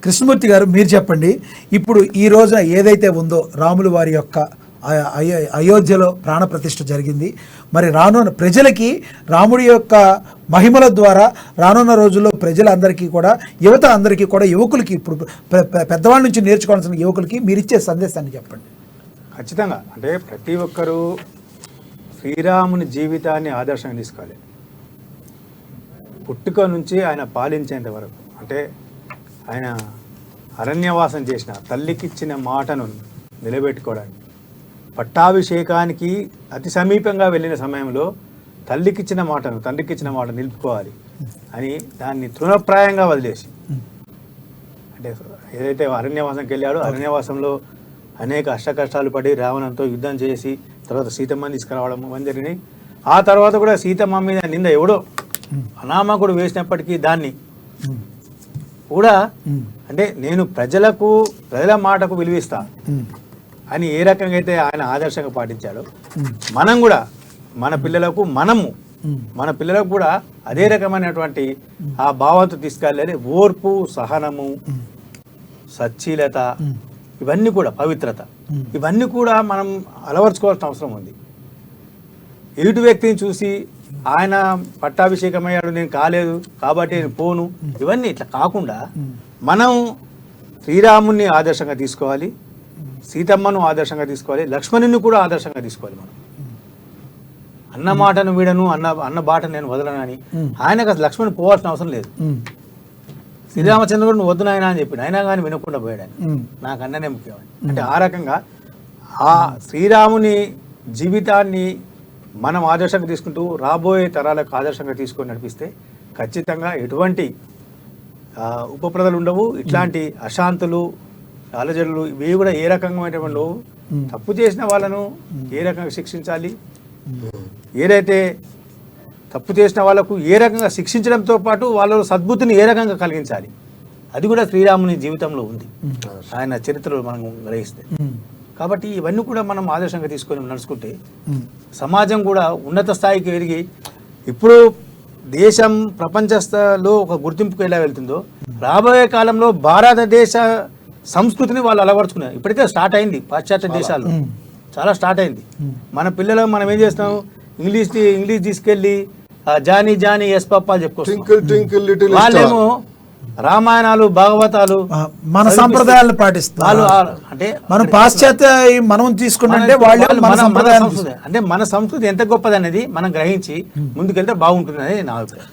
కృష్ణమూర్తి గారు మీరు చెప్పండి, ఇప్పుడు ఈ రోజున ఏదైతే ఉందో రాములు వారి యొక్క అయోధ్యలో ప్రాణప్రతిష్ఠ జరిగింది. మరి రానున్న ప్రజలకి రాముడి యొక్క మహిమల ద్వారా రానున్న రోజుల్లో ప్రజలందరికీ కూడా, యువత అందరికీ కూడా, యువకులకి ఇప్పుడు పెద్దవాళ్ళ నుంచి నేర్చుకోవాల్సిన యువకులకి మీరు ఇచ్చే సందేశాన్ని చెప్పండి. ఖచ్చితంగా అంటే ప్రతి ఒక్కరూ శ్రీరాముని జీవితాన్ని ఆదర్శంగా తీసుకోవాలి. పుట్టుక నుంచి ఆయన పాలించేంత వరకు, అంటే ఆయన అరణ్యవాసం చేసిన తల్లికిచ్చిన మాటను నిలబెట్టుకోవడానికి, పట్టాభిషేకానికి అతి సమీపంగా వెళ్ళిన సమయంలో తల్లికిచ్చిన మాటను, తండ్రికిచ్చిన మాట నిలుపుకోవాలి అని దాన్ని తృణప్రాయంగా వదిలేసి, అంటే ఏదైతే అరణ్యవాసంకి వెళ్ళాడో అరణ్యవాసంలో అనేక అష్టకష్టాలు పడి రావణంతో యుద్ధం చేసి తర్వాత సీతమ్మని తీసుకురావడం అని జరిగినాయి. ఆ తర్వాత కూడా సీతమ్మ మీద నింద ఎవడో అనామకుడు వేసినప్పటికీ దాన్ని కూడా అంటే నేను ప్రజల మాటకు విలువిస్తా అని ఏ రకంగా అయితే ఆయన ఆదర్శంగా పాటించాడో, మనం కూడా మన పిల్లలకు కూడా అదే రకమైనటువంటి ఆ భావంతో తీసుకెళ్ళాలి. ఓర్పు, సహనము, సచ్చీలత, ఇవన్నీ కూడా పవిత్రత, ఇవన్నీ కూడా మనం అలవర్చుకోవాల్సిన అవసరం ఉంది. ఎదుటి వ్యక్తిని చూసి ఆయన పట్టాభిషేకం అయ్యాడు, నేను కాలేదు కాబట్టి నేను పోను, ఇవన్నీ ఇట్లా కాకుండా మనం శ్రీరాముని ఆదర్శంగా తీసుకోవాలి, సీతమ్మను ఆదర్శంగా తీసుకోవాలి, లక్ష్మణుని కూడా ఆదర్శంగా తీసుకోవాలి. మనం అన్న మాటను వీడను, అన్న బాట నేను వదలనని ఆయనకు అసలు లక్ష్మణుని పోవాల్సిన అవసరం లేదు. శ్రీరామచంద్రుడు వద్దు నాయన అని చెప్పి అయినా కానీ వినకుండా పోయాడని, నాకు అన్ననే ముఖ్యమని. అంటే ఆ రకంగా ఆ శ్రీరాముని జీవితాన్ని మనం ఆదర్శంగా తీసుకుంటూ రాబోయే తరాలకు ఆదర్శంగా తీసుకొని నడిపిస్తే ఖచ్చితంగా ఎటువంటి ఉపప్రదలు ఉండవు, ఇట్లాంటి అశాంతులు, అలజడులు ఇవి కూడా ఏ రకంగా ఉండవు. తప్పు చేసిన వాళ్ళను ఏ రకంగా శిక్షించాలి, ఏదైతే తప్పు చేసిన వాళ్ళకు ఏ రకంగా శిక్షించడంతో పాటు వాళ్ళ సద్బుద్ధిని ఏ రకంగా కలిగించాలి, అది కూడా శ్రీరాముని జీవితంలో ఉంది, ఆయన చరిత్రలో మనం గ్రహిస్తే. కాబట్టి ఇవన్నీ కూడా మనం ఆదర్శంగా తీసుకొని నడుచుకుంటే సమాజం కూడా ఉన్నత స్థాయికి ఎదిగి ఇప్పుడు దేశం ప్రపంచస్థలో ఒక గుర్తింపుకు ఎలా వెళ్తుందో రాబోయే కాలంలో భారతదేశ సంస్కృతిని వాళ్ళు అలవరుచుకున్నారు. ఇప్పటికే స్టార్ట్ అయింది, పాశ్చాత్య దేశాల్లో చాలా స్టార్ట్ అయింది. మన పిల్లలు మనం ఏం చేస్తాం, ఇంగ్లీష్ తీసుకెళ్ళి జానీ జానీ ఎస్ పప్పాలు చెప్పుకోవచ్చు. వాళ్ళేమో రామాయణాలు, భాగవతాలు, మన సంప్రదాయాలను పాటిస్తారు. అంటే మనం పాశ్చాత్య మనం తీసుకుంటే అంటే మన సంస్కృతి ఎంత గొప్పది అనేది మనం గ్రహించి ముందుకెళ్తే బాగుంటుంది అనేది నా అభిప్రాయం.